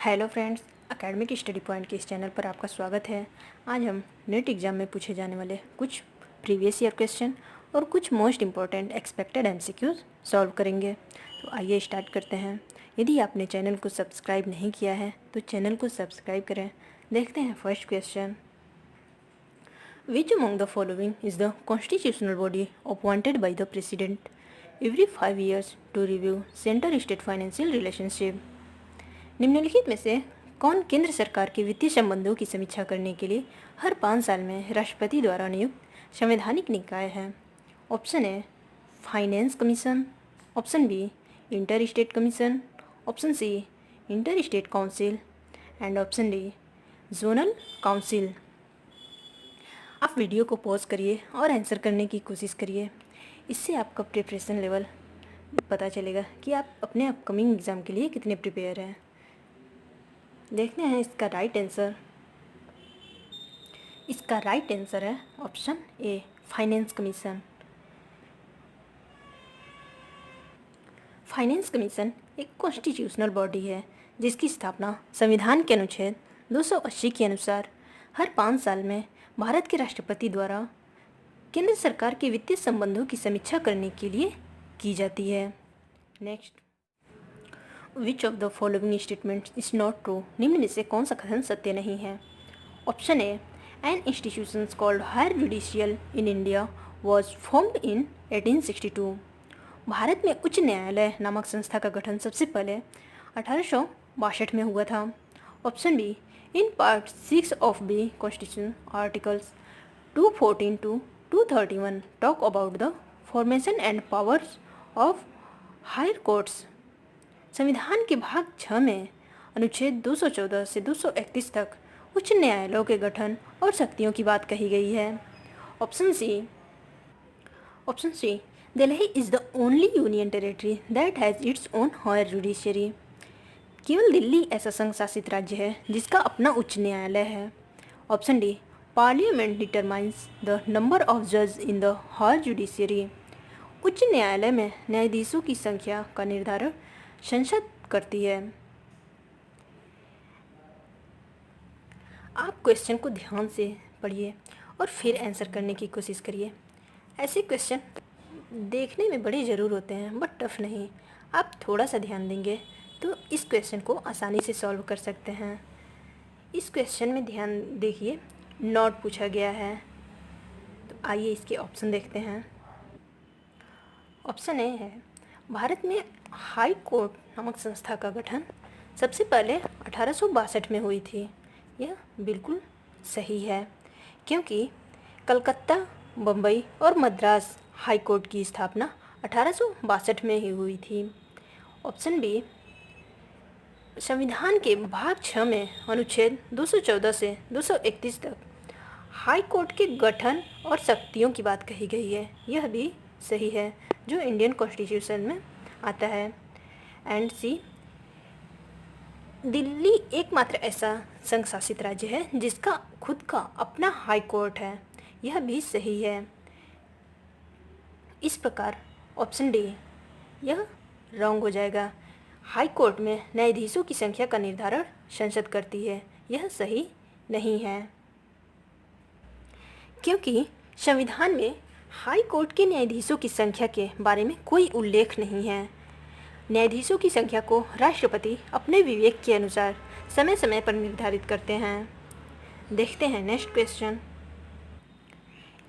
Hello friends, academic study point के इस channel पर आपका स्वागत है। आज हम नेट एग्ज़ाम में पूछे जाने वाले कुछ प्रीवियस ईयर क्वेश्चन और कुछ most important expected MCQs solve करेंगे। तो आइए स्टार्ट करते हैं। यदि आपने चैनल को सब्सक्राइब नहीं किया है तो चैनल को सब्सक्राइब करें। देखते हैं first question. Which among the following is the constitutional body appointed by the president every 5 years to review centre state financial relationship. निम्नलिखित में से कौन केंद्र सरकार के वित्तीय संबंधों की समीक्षा करने के लिए हर 5 साल में राष्ट्रपति द्वारा नियुक्त संवैधानिक निकाय है? Option A finance commission, option B inter state commission, option C inter state council and option D zonal council. आप वीडियो को पॉज करिए और आंसर करने की कोशिश करिए। इससे आपका प्रिपरेशन लेवल पता चलेगा कि आप अपने अपकमिंग एग्ज़ाम के लिए कितने प्रिपेयर हैं। देखते हैं इसका राइट आंसर। इसका राइट आंसर है option A finance commission. Finance commission एक कॉन्स्टिट्यूशनल बॉडी है जिसकी स्थापना संविधान के अनुच्छेद 280 के अनुसार हर 5 साल में भारत के राष्ट्रपति द्वारा केंद्र सरकार के वित्तीय संबंधों की समीक्षा करने के लिए की जाती है। Next, which of the following statement is not true? निम्न में से कौन सा कथन सत्य नहीं है? Option A an institution called higher judicial in India was formed in 1862। भारत में उच्च न्यायालय नामक संस्था का गठन सबसे पहले 1862 में हुआ था। Option B in part 6 of the constitution articles 214 to 231 talk about the formation and powers of higher courts. संविधान के भाग 6 में अनुच्छेद 214 से 231 तक उच्च न्यायालयों के गठन और शक्तियों की बात कही गई है। Option C Delhi is the only union territory that has its own higher judiciary. केवल दिल्ली ऐसा संघ शासित राज्य है जिसका अपना उच्च न्यायालय है। Option D parliament determines the number of जज इन द हायर जुडिशरी। उच्च न्यायालय में न्यायाधीशों की संख्या का निर्धारण संसद करती है। आप क्वेश्चन को ध्यान से पढ़िए और फिर आंसर करने की कोशिश करिए। ऐसे क्वेश्चन देखने में बड़े ज़रूर होते हैं बट टफ नहीं। आप थोड़ा सा ध्यान देंगे तो इस क्वेश्चन को आसानी से सॉल्व कर सकते हैं। इस क्वेश्चन में ध्यान देखिए, नॉट पूछा गया है। तो आइए इसके ऑप्शन देखते हैं। ऑप्शन ए है भारत में हाई कोर्ट नामक संस्था का गठन सबसे पहले 1862 में हुई थी। यह बिल्कुल सही है क्योंकि कलकत्ता, बम्बई और मद्रास हाई कोर्ट की स्थापना 1862 में ही हुई थी। ऑप्शन बी संविधान के भाग 6 में अनुच्छेद 214 से 231 तक हाई कोर्ट के गठन और शक्तियों की बात कही गई है। यह भी सही है जो इंडियन कॉन्स्टिट्यूशन में आता है। एंड सी दिल्ली एकमात्र ऐसा संघ शासित राज्य है जिसका खुद का अपना हाई कोर्ट है। यह भी सही है। इस प्रकार ऑप्शन डी यह रॉन्ग हो जाएगा। हाई कोर्ट में न्यायाधीशों की संख्या का निर्धारण संसद करती है। यह सही नहीं है क्योंकि संविधान में हाई कोर्ट के न्यायाधीशों की संख्या के बारे में कोई उल्लेख नहीं है। न्यायाधीशों की संख्या को राष्ट्रपति अपने विवेक के अनुसार समय समय पर निर्धारित करते हैं। देखते हैं next question.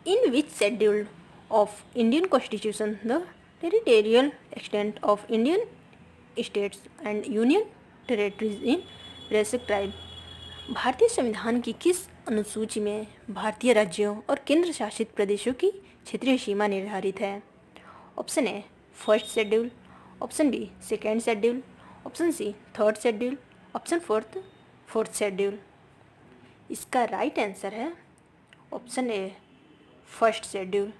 In which schedule of Indian constitution the territorial extent of Indian states and union territories in prescribe. भारतीय संविधान की किस अनुसूची में भारतीय राज्यों और केंद्र शासित प्रदेशों की क्षेत्रीय सीमा निर्धारित है? Option A first schedule, option B second schedule, option C third schedule, option fourth schedule. इसका राइट आंसर है ऑप्शन ए फर्स्ट शेड्यूल।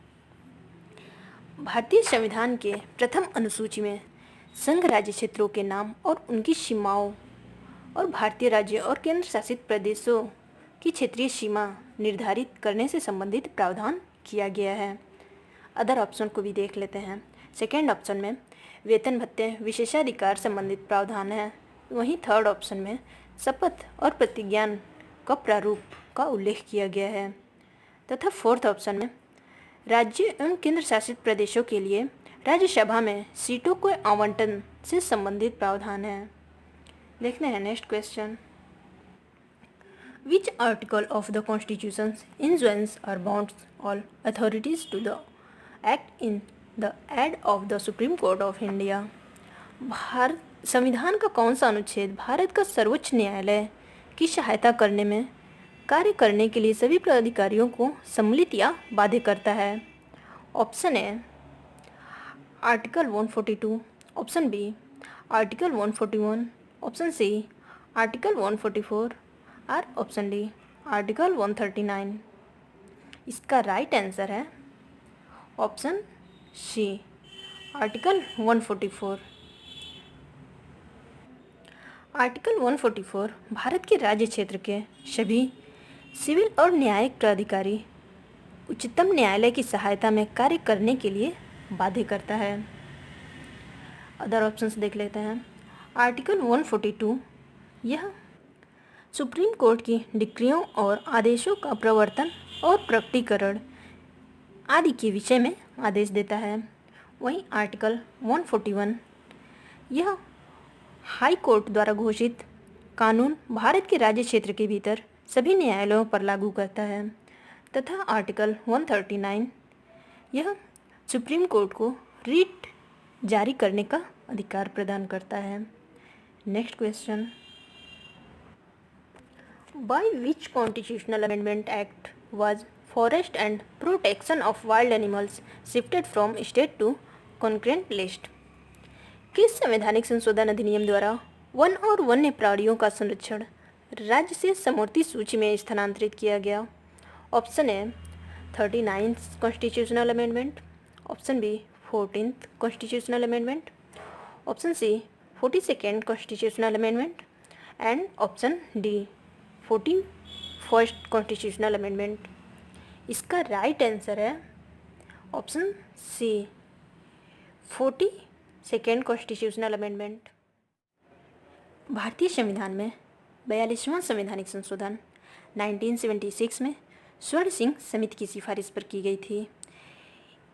भारतीय संविधान के प्रथम अनुसूची में संघ राज्य क्षेत्रों के नाम और उनकी सीमाओं और भारतीय राज्य और केंद्र शासित प्रदेशों की क्षेत्रीय सीमा निर्धारित करने से संबंधित प्रावधान किया गया है। अदर ऑप्शन को भी देख लेते हैं। सेकेंड ऑप्शन में वेतन भत्ते विशेषाधिकार संबंधित प्रावधान है। वहीं थर्ड ऑप्शन में शपथ और प्रतिज्ञान का प्रारूप का उल्लेख किया गया है। तथा फोर्थ ऑप्शन में राज्य एवं केंद्र शासित प्रदेशों के लिए राज्यसभा में सीटों के आवंटन से संबंधित प्रावधान है। देखते हैं next question. Which article of the Constitution enjoins or bounds all authorities to the act in the aid of the Supreme Court of India? Bharat संविधान का कौन सा अनुच्छेद भारत का सर्वोच्च न्यायालय की सहायता करने में कार्य करने के लिए सभी प्राधिकारियों को सम्मिलित या बाध्य करता है? Option A article 142, option B article 141, option C article 144 और ऑप्शन डी आर्टिकल 139। इसका राइट आंसर है option C article 144। Article 144 Bharat के राज्य क्षेत्र के सभी सिविल और न्यायिक प्राधिकारी उच्चतम न्यायालय की सहायता में कार्य करने के लिए बाध्य करता है। अदर ऑप्शंस देख लेते हैं। आर्टिकल 142 यह सुप्रीम कोर्ट की डिक्रियों और आदेशों का प्रवर्तन और प्रकटीकरण आदि के विषय में आदेश देता है। वहीं आर्टिकल 141 यह हाई कोर्ट द्वारा घोषित कानून भारत के राज्य क्षेत्र के भीतर सभी न्यायालयों पर लागू करता है। तथा आर्टिकल 139 यह सुप्रीम कोर्ट को रिट जारी करने का अधिकार प्रदान करता है। Next question. By which constitutional amendment act was forest and protection of wild animals shifted from state to concurrent list? किस संवैधानिक संशोधन अधिनियम द्वारा वन और वन्य प्राणियों का संरक्षण राज्य से समवर्ती सूची में स्थानांतरित किया गया? Option A 39th constitutional amendment, option B 14th constitutional amendment, option C 42nd constitutional amendment and option D 41st constitutional amendment. इसका राइट आंसर है option C 42nd constitutional amendment. भारतीय संविधान में 42वां संवैधानिक संशोधन 1976 में स्वर्ण सिंह समिति की सिफारिश पर की गई थी।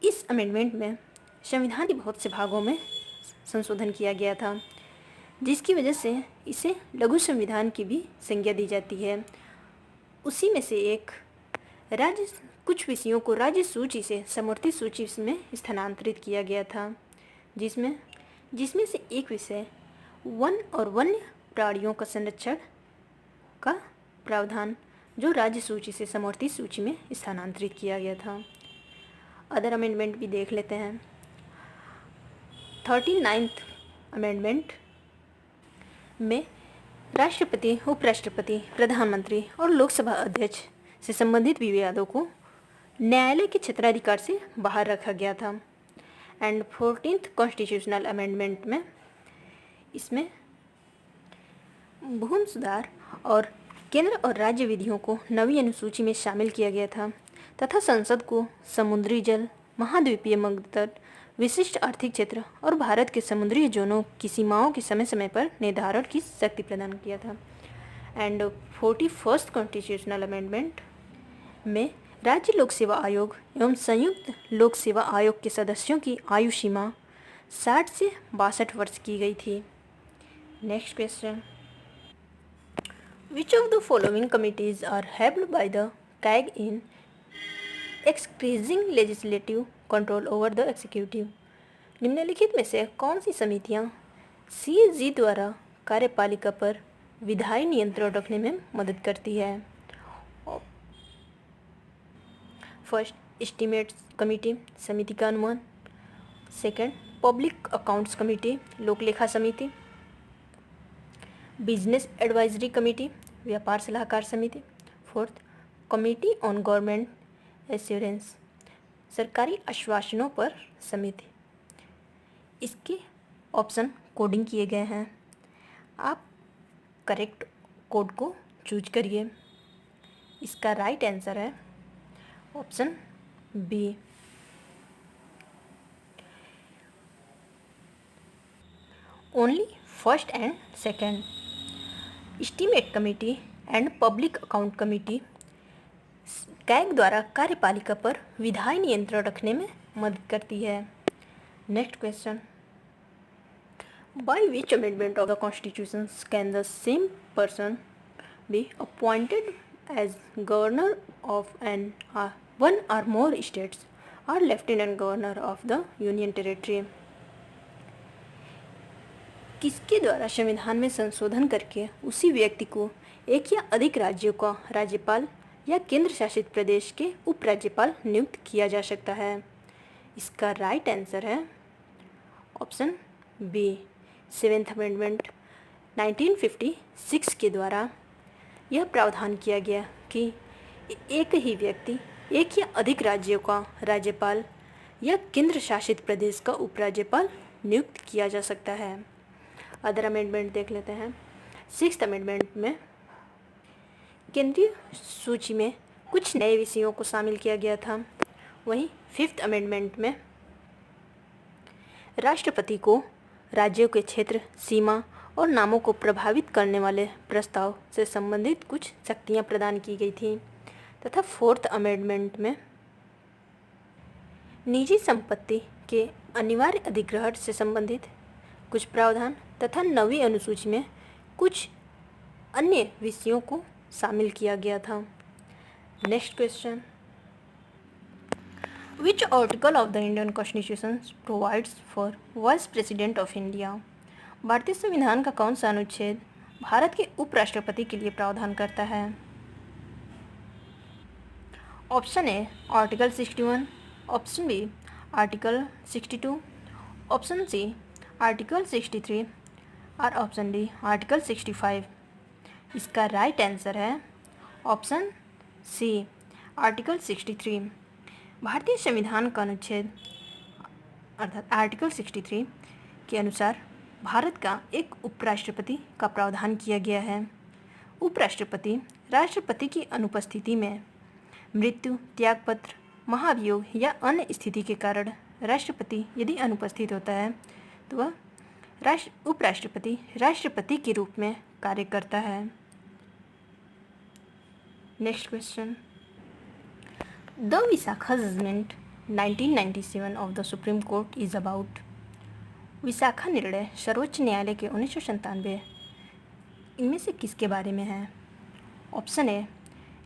इस अमेंडमेंट में संविधान के बहुत से भागों में संशोधन किया गया था, जिसकी वजह से इसे लघु संविधान की भी संज्ञा दी जाती है। उसी में से एक राज्य कुछ विषयों को राज्य सूची से समवर्ती सूची में स्थानांतरित किया गया था, जिसमें से एक विषय वन और वन्य प्राणियों का संरक्षण का प्रावधान जो राज्य सूची से समवर्ती सूची में स्थानांतरित किया गया था। अदर अमेंडमेंट भी देख लेते हैं। 39th अमेंडमेंट में राष्ट्रपति, उपराष्ट्रपति, प्रधानमंत्री और लोकसभा अध्यक्ष से संबंधित विवादों को न्यायालय के क्षेत्राधिकार से बाहर रखा गया था। एंड 14th कॉन्स्टिट्यूशनल अमेंडमेंट में इसमें भूमि सुधार और केंद्र और राज्य विधियों को नवी अनुसूची में शामिल किया गया था तथा संसद को समुद्री जल, महाद्वीपीय मगध, विशिष्ट आर्थिक क्षेत्र और भारत के समुद्री जोनों की सीमाओं के समय समय पर निर्धारण की शक्ति प्रदान किया था। एंड 41st कॉन्स्टिट्यूशनल अमेंडमेंट में राज्य लोक सेवा आयोग एवं संयुक्त लोक सेवा आयोग के सदस्यों की आयु सीमा 60 से 62 वर्ष की गई थी। Next question. Which of the following committees are helped by the CAG in exercising legislative control over the executive? निम्नलिखित में से कौन सी समितियां CAG द्वारा कार्यपालिका पर विधायी नियंत्रण रखने में मदद करती है? फर्स्ट, एस्टीमेट्स कमेटी, समिति का अनुमान। सेकंड, पब्लिक अकाउंट्स कमेटी, लोक लेखा समिति। बिजनेस एडवाइजरी कमेटी, व्यापार सलाहकार समिति। Fourth, committee on government assurance, सरकारी आश्वासनों पर समिति। इसके ऑप्शन कोडिंग किए गए हैं, आप करेक्ट कोड को चूज करिए। इसका राइट आंसर है option B. Only first and second. Estimate committee and public account committee CAG द्वारा कार्यपालिका पर विधायी नियंत्रण रखने में मदद करती है। Next question, by which amendment of the constitution can the same person be appointed as governor of an one or more states or lieutenant governor of the union territory? किसके द्वारा संविधान में संशोधन करके उसी व्यक्ति को एक या अधिक राज्यों का राज्यपाल या केंद्र शासित प्रदेश के उपराज्यपाल नियुक्त किया जा सकता है? इसका राइट आंसर है ऑप्शन बी, 7th अमेंडमेंट 1956 के द्वारा यह प्रावधान किया गया कि एक ही व्यक्ति एक या अधिक राज्यों का राज्यपाल या केंद्र शासित प्रदेश का उपराज्यपाल नियुक्त किया जा सकता है। अदर अमेंडमेंट देख लेते हैं। 6th अमेंडमेंट में केंद्रीय सूची में कुछ नए विषयों को शामिल किया गया था। वहीं 5th अमेंडमेंट में राष्ट्रपति को राज्यों के क्षेत्र, सीमा और नामों को प्रभावित करने वाले प्रस्ताव से संबंधित कुछ शक्तियां प्रदान की गई थी तथा 4th अमेंडमेंट में निजी संपत्ति के अनिवार्य अधिग्रहण से संबंधित कुछ प्रावधान तथा 9वीं अनुसूची में कुछ अन्य विषयों को शामिल किया गया था। Next question, which article of the Indian constitution provides for vice president of India? भारतीय संविधान का कौन सा अनुच्छेद भारत के उपराष्ट्रपति के लिए प्रावधान करता है? Option A article 61, option B article 62, option C article 63 और ऑप्शन डी आर्टिकल 65। इसका राइट आंसर है ऑप्शन सी, आर्टिकल 63। भारतीय संविधान का अनुच्छेद अर्थात आर्टिकल 63 के अनुसार भारत का एक उपराष्ट्रपति का प्रावधान किया गया है। उपराष्ट्रपति राष्ट्रपति की अनुपस्थिति में मृत्यु, त्यागपत्र, महाभियोग या अन्य स्थिति के कारण राष्ट्रपति यदि अनुपस्थित होता है तो वह उपराष्ट्रपति राष्ट्रपति के रूप में कार्य करता है। Next question, the Vishakha judgement 1997 of the supreme court is about? Vishakha निर्णय सर्वोच्च न्यायालय के 1997 इनमें से किसके बारे में है? Option A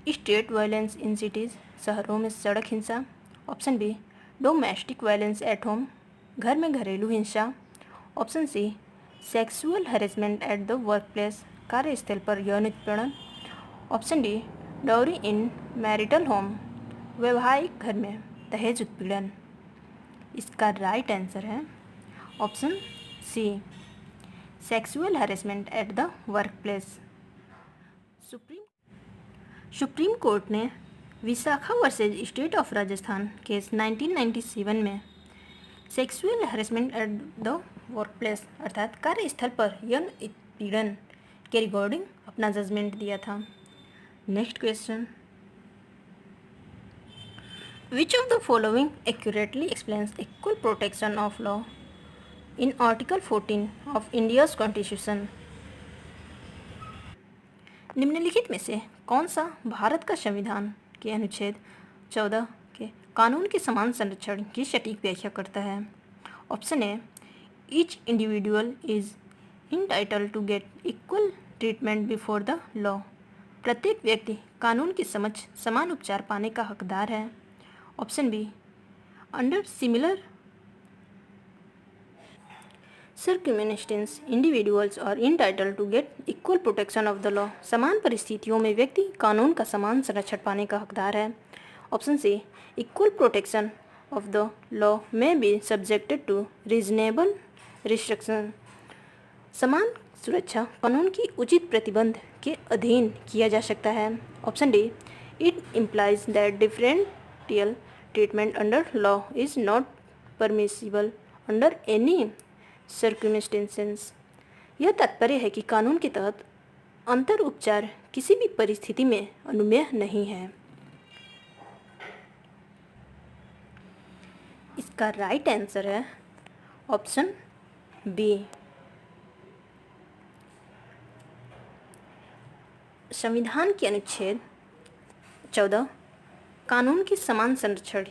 state violence in cities, शहरों में सड़क हिंसा, option B domestic violence at home, घर में घरेलू हिंसा, option C sexual harassment at the workplace, कार्यस्थल पर यौन उत्पीड़न, option D dowry in marital home, वैवाहिक घर में दहेज उत्पीड़न। इसका राइट आंसर है option C sexual harassment at the workplace. Supreme court ने Vishakha versus state of Rajasthan case 1997 में sexual harassment at the work place अर्थात कार्यस्थल पर यौन उत्पीड़न के रिगार्डिंग अपना जजमेंट दिया था। Next question, which of the following accurately explains equal protection of law in article 14 of India's constitution? निम्नलिखित में से कौन सा भारत का संविधान के अनुच्छेद 14 के कानून के समान संरक्षण की सटीक व्याख्या करता है? Option A each individual is entitled to get equal treatment before the law, प्रत्येक व्यक्ति कानून के समक्ष समान उपचार पाने का हकदार है। Option B under similar circumstances individuals are entitled to get equal protection of the law, समान परिस्थितियों में व्यक्ति कानून का समान संरक्षण पाने का हकदार है। Option C equal protection of the law may be subjected to reasonable restriction, समान सुरक्षा कानून की उचित प्रतिबंध के अधीन किया जा सकता है। Option D it implies that differential treatment under law is not permissible under any circumstances, यह तात्पर्य है कि कानून के तहत अंतर उपचार किसी भी परिस्थिति में अनुमेय नहीं है। इसका राइट आंसर है ऑप्शन बी। संविधान के अनुच्छेद 14 कानून के समान संरक्षण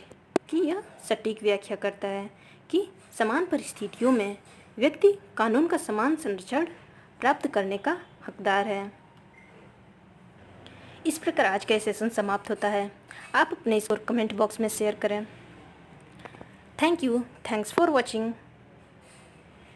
की यह सटीक व्याख्या करता है कि समान परिस्थितियों में व्यक्ति कानून का समान संरक्षण प्राप्त करने का हकदार है। इस प्रकार आज का सेशन समाप्त होता है। आप अपने स्कोर कमेंट बॉक्स में शेयर करें। Thank you, thanks for watching.